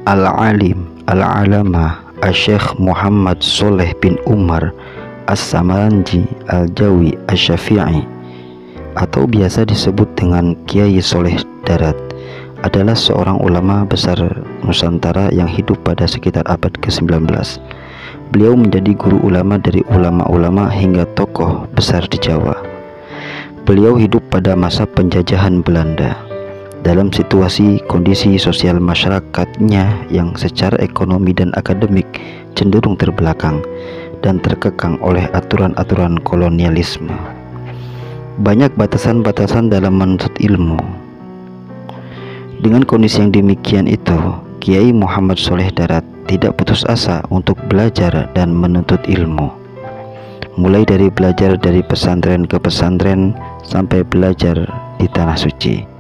Al-Alim Al-Alama Asy-Syaikh Muhammad Shaleh bin Umar As-Samaranji Al-Jawi Asy-Syafi'i atau biasa disebut dengan Kiai Shaleh Darat adalah seorang ulama besar Nusantara yang hidup pada sekitar abad ke-19. Beliau menjadi guru ulama dari ulama-ulama hingga tokoh besar di Jawa. Beliau hidup pada masa penjajahan Belanda. Dalam situasi kondisi sosial masyarakatnya yang secara ekonomi dan akademik cenderung terbelakang dan terkekang oleh aturan-aturan kolonialisme. Banyak batasan-batasan dalam menuntut ilmu. Dengan kondisi yang demikian itu, Kiai Muhammad Shaleh Darat tidak putus asa untuk belajar dan menuntut ilmu. Mulai dari belajar dari pesantren ke pesantren sampai belajar di Tanah Suci.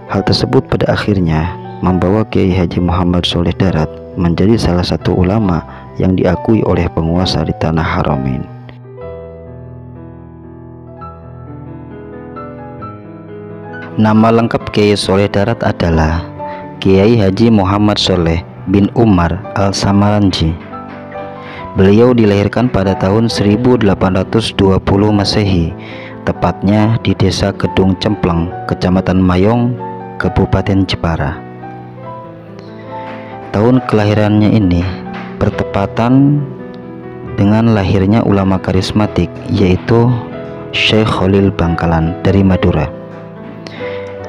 Hal tersebut pada akhirnya membawa Kiai Haji Muhammad Shaleh Darat menjadi salah satu ulama yang diakui oleh penguasa di Tanah Haramain. Nama lengkap Kiai Shaleh Darat adalah Kiai Haji Muhammad Shaleh bin Umar Al-Samaranji. Beliau dilahirkan pada tahun 1820 Masehi, tepatnya di Desa Kedung Cempleng, Kecamatan Mayong, Kabupaten Jepara. Tahun kelahirannya ini bertepatan dengan lahirnya ulama karismatik, yaitu Syekh Khalil Bangkalan dari Madura.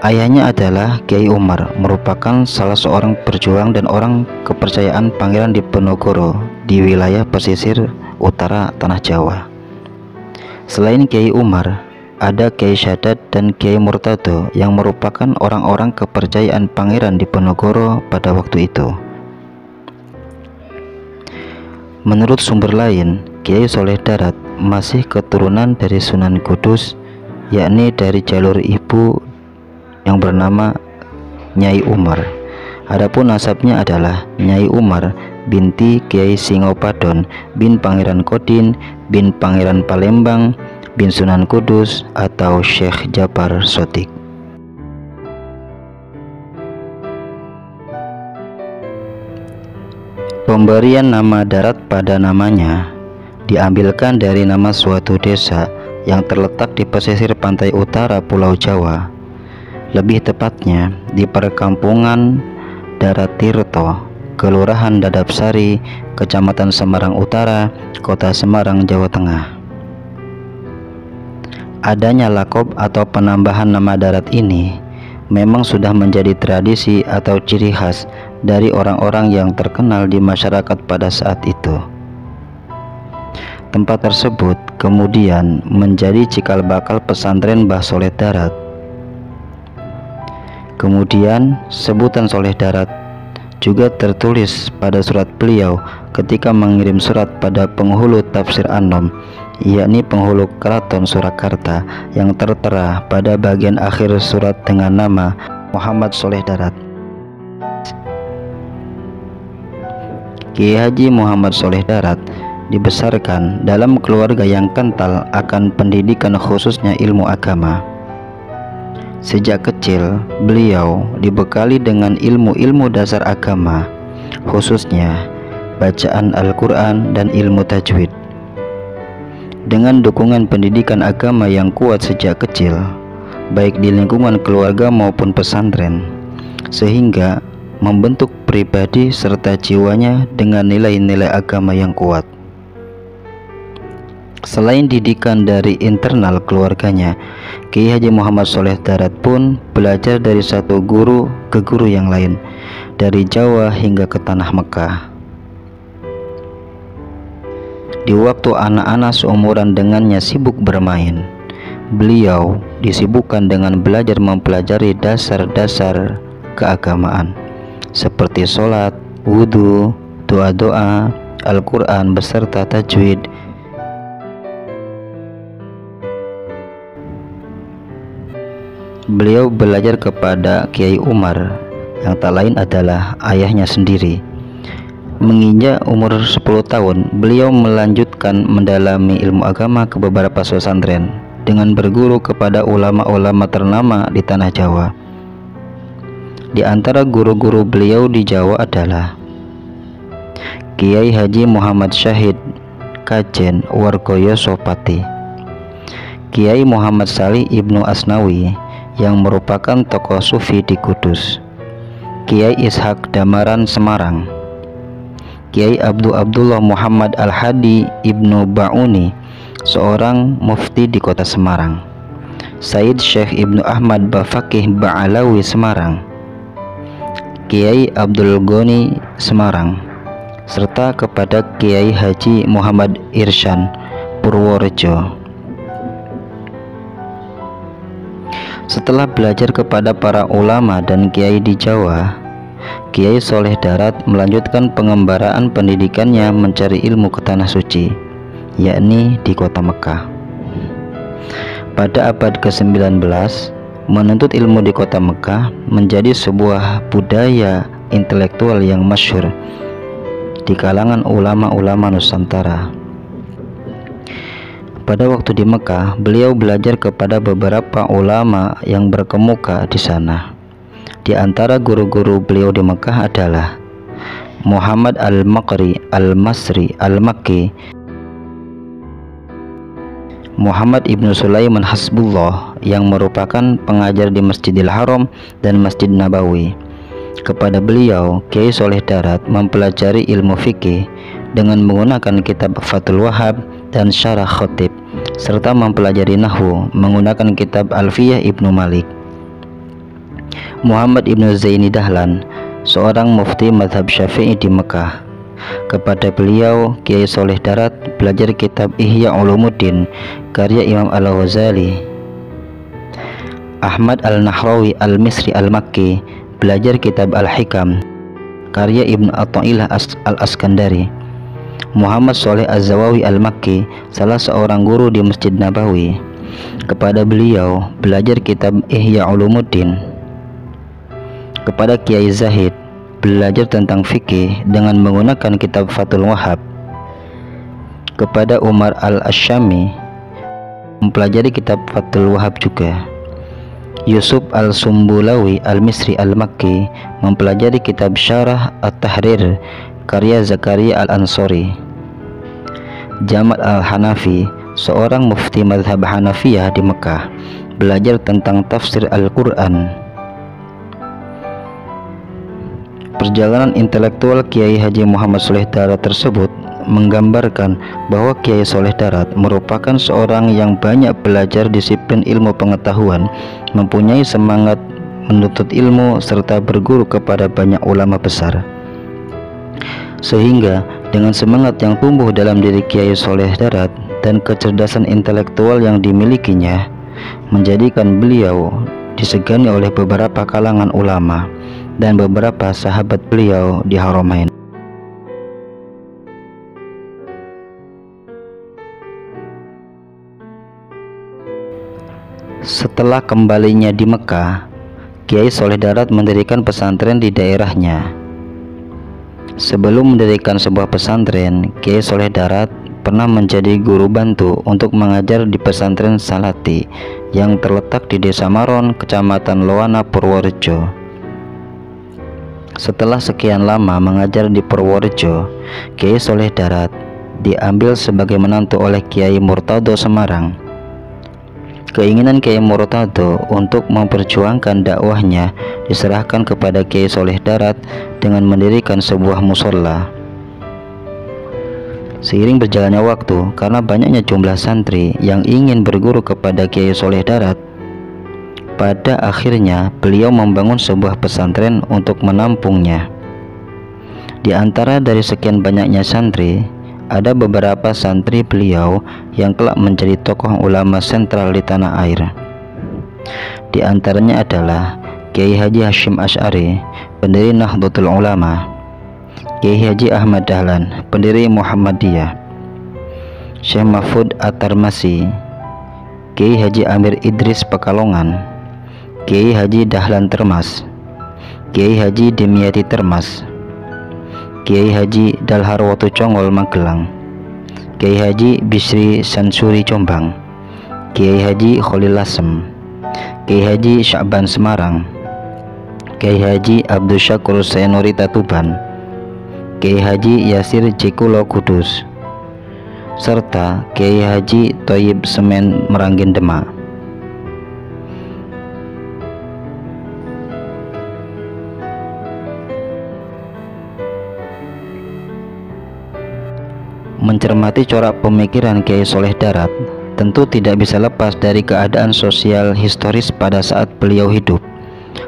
Ayahnya adalah Kiai Umar, merupakan salah seorang pejuang dan orang kepercayaan Pangeran Diponegoro di wilayah pesisir utara Tanah Jawa. Selain Kiai Umar, ada Kiai Syadat dan Kiai Murtado yang merupakan orang-orang kepercayaan Pangeran Diponegoro pada waktu itu. Menurut sumber lain, Kiai Shaleh Darat masih keturunan dari Sunan Kudus, yakni dari jalur ibu yang bernama Nyai Umar. Adapun nasabnya adalah Nyai Umar binti Kiai Singopadon bin Pangeran Kodin bin Pangeran Palembang bin Sunan Kudus atau Syekh Jabar Sotik. Pemberian nama Darat pada namanya diambilkan dari nama suatu desa yang terletak di pesisir pantai utara Pulau Jawa, lebih tepatnya di perkampungan Daratirto, Kelurahan Dadapsari, Kecamatan Semarang Utara, Kota Semarang, Jawa Tengah. Adanya lakob atau penambahan nama Darat ini memang sudah menjadi tradisi atau ciri khas dari orang-orang yang terkenal di masyarakat pada saat itu. Tempat tersebut kemudian menjadi cikal bakal pesantren Mbah Shaleh Darat. Kemudian sebutan Shaleh Darat juga tertulis pada surat beliau ketika mengirim surat pada penghulu tafsir Anom, yakni penghulu Keraton Surakarta, yang tertera pada bagian akhir surat dengan nama Muhammad Shaleh Darat. Kiai Haji Muhammad Shaleh Darat dibesarkan dalam keluarga yang kental akan pendidikan, khususnya ilmu agama. Sejak kecil beliau dibekali dengan ilmu-ilmu dasar agama, khususnya bacaan Al-Quran dan ilmu tajwid. Dengan dukungan pendidikan agama yang kuat sejak kecil, baik di lingkungan keluarga maupun pesantren, sehingga membentuk pribadi serta jiwanya dengan nilai-nilai agama yang kuat. Selain didikan dari internal keluarganya, Kiai Haji Muhammad Shaleh Darat pun belajar dari satu guru ke guru yang lain, dari Jawa hingga ke tanah Mekah. Di waktu anak-anak seumuran dengannya sibuk bermain, beliau disibukkan dengan belajar mempelajari dasar-dasar keagamaan seperti sholat, wudhu, doa-doa, Al-Quran beserta tajwid. Beliau belajar kepada Kiai Umar yang tak lain adalah ayahnya sendiri. Menginjak umur 10 tahun, beliau melanjutkan mendalami ilmu agama ke beberapa pesantren dengan berguru kepada ulama-ulama ternama di tanah Jawa. Di antara guru-guru beliau di Jawa adalah Kiai Haji Muhammad Syahid Kajen Wargoyo Sopati, Kiai Muhammad Salih Ibnu Asnawi yang merupakan tokoh sufi di Kudus, Kiai Ishak Damaran Semarang, Kiai Abdullah Muhammad Al-Hadi Ibnu Ba'uni, seorang mufti di kota Semarang, Said Syekh Ibnu Ahmad Bafakih Ba'alawi Semarang, Kiai Abdul Ghani Semarang, serta kepada Kiai Haji Muhammad Irsyan Purworejo. Setelah belajar kepada para ulama dan kiai di Jawa, Kiai Soleh Darat melanjutkan pengembaraan pendidikannya mencari ilmu ke Tanah Suci, yakni di kota Mekah. Pada abad ke-19, menuntut ilmu di kota Mekah menjadi sebuah budaya intelektual yang masyhur di kalangan ulama-ulama Nusantara. Pada waktu di Mekah, beliau belajar kepada beberapa ulama yang berkemuka di sana. Di antara guru-guru beliau di Mekah adalah Muhammad Al-Maqri Al-Masri Al-Makki, Muhammad Ibnu Sulaiman Hasbullah yang merupakan pengajar di Masjidil Haram dan Masjid Nabawi. Kepada beliau, Kiai Soleh Darat mempelajari ilmu fikih dengan menggunakan kitab Fathul Wahhab dan Syarah Khatib, serta mempelajari nahwu menggunakan kitab Alfiyah Ibnu Malik. Muhammad Ibnu Zaini Dahlan, seorang mufti mazhab Syafi'i di Mekah. Kepada beliau, Kiai Soleh Darat belajar kitab Ihya Ulumuddin karya Imam Al-Ghazali. Ahmad Al-Nahrawi Al-Misri Al-Makki belajar kitab Al-Hikam karya Ibnu Athaillah Al-Askandari. Muhammad Sholeh Az-Zawawi Al-Makki, salah seorang guru di Masjid Nabawi. Kepada beliau belajar kitab Ihya Ulumuddin. Kepada Kiai Zahid belajar tentang fikih dengan menggunakan kitab Fathul Wahhab. Kepada Umar Al-Asyami mempelajari kitab Fathul Wahhab juga. Yusuf Al-Sumbulawi Al-Misri Al-Makki mempelajari kitab Syarah At-Tahrir karya Zakaria Al-Ansori. Jamal Al-Hanafi, seorang mufti mazhab Hanafiyah di Mekah, belajar tentang tafsir Al-Quran. Perjalanan intelektual Kiai Haji Muhammad Soleh Darat tersebut menggambarkan bahwa Kiai Soleh Darat merupakan seorang yang banyak belajar disiplin ilmu pengetahuan, mempunyai semangat menuntut ilmu, serta berguru kepada banyak ulama besar. Sehingga dengan semangat yang tumbuh dalam diri Kiai Soleh Darat dan kecerdasan intelektual yang dimilikinya, menjadikan beliau disegani oleh beberapa kalangan ulama dan beberapa sahabat beliau di Haramain. Setelah kembalinya di Mekah, Kiai Soleh Darat mendirikan pesantren di daerahnya. Sebelum mendirikan sebuah pesantren, Kiai Soleh Darat pernah menjadi guru bantu untuk mengajar di pesantren Salati yang terletak di Desa Maron, Kecamatan Loana, Purworejo. Setelah sekian lama mengajar di Purworejo, Kiai Soleh Darat diambil sebagai menantu oleh Kiai Murtado Semarang. Keinginan Kiai Murtado untuk memperjuangkan dakwahnya diserahkan kepada Kiai Soleh Darat dengan mendirikan sebuah musola. Seiring berjalannya waktu, karena banyaknya jumlah santri yang ingin berguru kepada Kiai Soleh Darat, pada akhirnya beliau membangun sebuah pesantren untuk menampungnya. Di antara dari sekian banyaknya santri, ada beberapa santri beliau yang kelak menjadi tokoh ulama sentral di tanah air. Di antaranya adalah Kiai Haji Hashim Asy'ari, pendiri Nahdlatul Ulama; Kiai Haji Ahmad Dahlan, pendiri Muhammadiyah; Syekh Mahfud At-Tarmasi; Kiai Haji Amir Idris Pekalongan; Kiai Haji Dahlan Termas; Kiai Haji Dimyati Termas; Kiai Haji Dalharwatu Congol Magelang; Kiai Haji Bisri Sansuri Jombang; Kiai Haji Khalil Lasem; Kiai Haji Sya'ban Semarang; Kiai Haji Abdul Syakur Senorita Tuban, Kiai Haji Yasir Jekulo Kudus, serta Kiai Haji Thoyib Semen Meranggen Demak. Mencermati corak pemikiran Kiai Soleh Darat, tentu tidak bisa lepas dari keadaan sosial historis pada saat beliau hidup,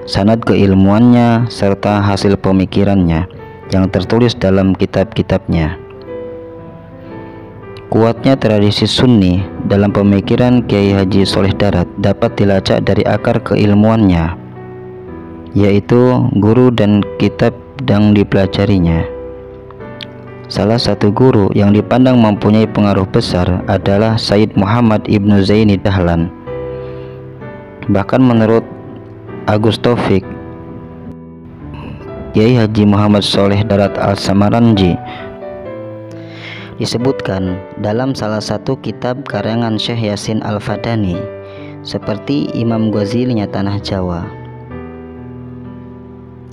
sanad keilmuannya, serta hasil pemikirannya yang tertulis dalam kitab-kitabnya. Kuatnya tradisi Sunni dalam pemikiran Kiai Haji Soleh Darat dapat dilacak dari akar keilmuannya, yaitu guru dan kitab yang dipelajarinya. Salah satu guru yang dipandang mempunyai pengaruh besar adalah Sayyid Muhammad Ibnu Zaini Dahlan. Bahkan menurut Agus Taufik, Kiai Haji Muhammad Soleh Darat Al-Samaranji disebutkan dalam salah satu kitab karangan Syekh Yasin Al-Fadani seperti Imam Ghazalinya Tanah Jawa.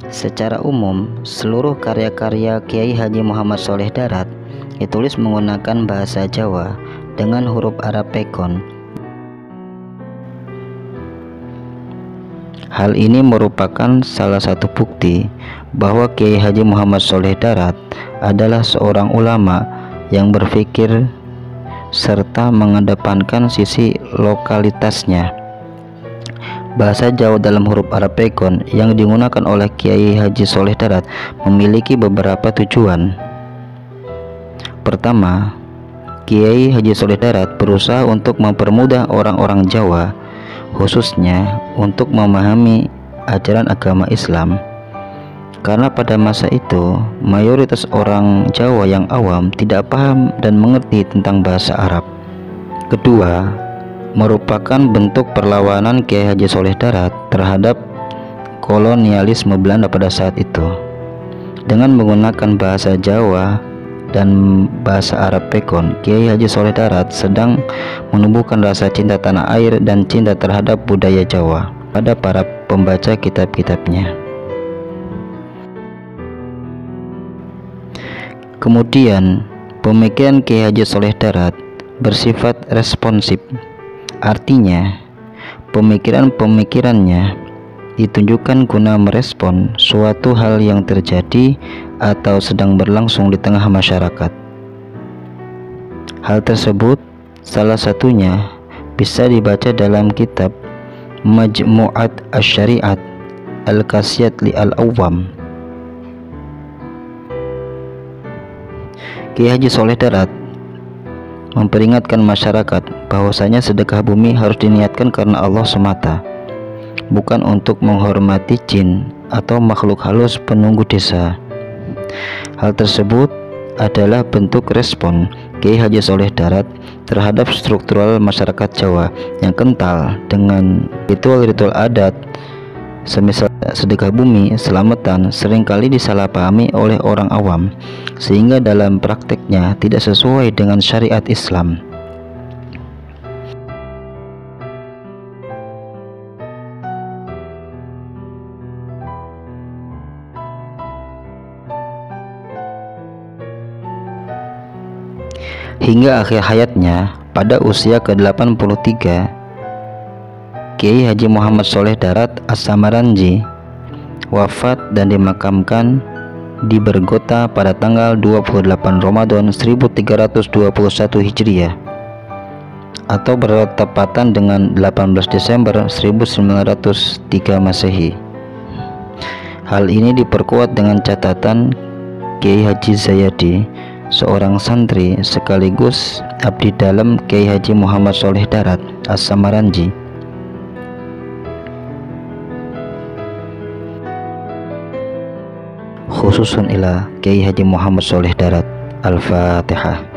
Secara umum, seluruh karya-karya Kiai Haji Muhammad Soleh Darat ditulis menggunakan bahasa Jawa dengan huruf Arab Pekon. Hal ini merupakan salah satu bukti bahwa Kiai Haji Muhammad Soleh Darat adalah seorang ulama yang berpikir serta mengedepankan sisi lokalitasnya. Bahasa Jawa dalam huruf Arab Pekon yang digunakan oleh Kiai Haji Soleh Darat memiliki beberapa tujuan. Pertama, Kiai Haji Soleh Darat berusaha untuk mempermudah orang-orang Jawa, khususnya untuk memahami ajaran agama Islam, karena pada masa itu mayoritas orang Jawa yang awam tidak paham dan mengerti tentang bahasa Arab. Kedua, merupakan bentuk perlawanan Kiai Haji Soleh Darat terhadap kolonialisme Belanda pada saat itu. Dengan menggunakan bahasa Jawa dan bahasa Arab Pekon, Kiai Haji Soleh Darat sedang menumbuhkan rasa cinta tanah air dan cinta terhadap budaya Jawa pada para pembaca kitab-kitabnya. Kemudian, pemikiran Kiai Haji Soleh Darat bersifat responsif. Artinya, pemikiran-pemikirannya ditunjukkan guna merespon suatu hal yang terjadi atau sedang berlangsung di tengah masyarakat. Hal tersebut salah satunya bisa dibaca dalam kitab Majmu'at Asy-Syari'at Al-Kasiyat li Al-Awwam. Kiai Haji Soleh Darat memperingatkan masyarakat bahwasanya sedekah bumi harus diniatkan karena Allah semata, bukan untuk menghormati jin atau makhluk halus penunggu desa. Hal tersebut adalah bentuk respon Kiai Haji Soleh Darat terhadap struktural masyarakat Jawa yang kental dengan ritual-ritual adat, semisal sedekah bumi, selamatan, seringkali disalahpahami oleh orang awam, sehingga dalam prakteknya tidak sesuai dengan syariat Islam. Hingga akhir hayatnya pada usia ke-83, Kiai Haji Muhammad Soleh Darat As-Samaranji wafat dan dimakamkan di Bergota pada tanggal 28 Ramadan 1321 Hijriah atau bertepatan dengan 18 Desember 1903 Masehi. Hal ini diperkuat dengan catatan Kiai Haji Zayadi, seorang santri sekaligus abdi dalam Kiai Haji Muhammad Soleh Darat As-Samaranji. Khususun ila Kiai Haji Muhammad Soleh Darat. Al-Fatihah.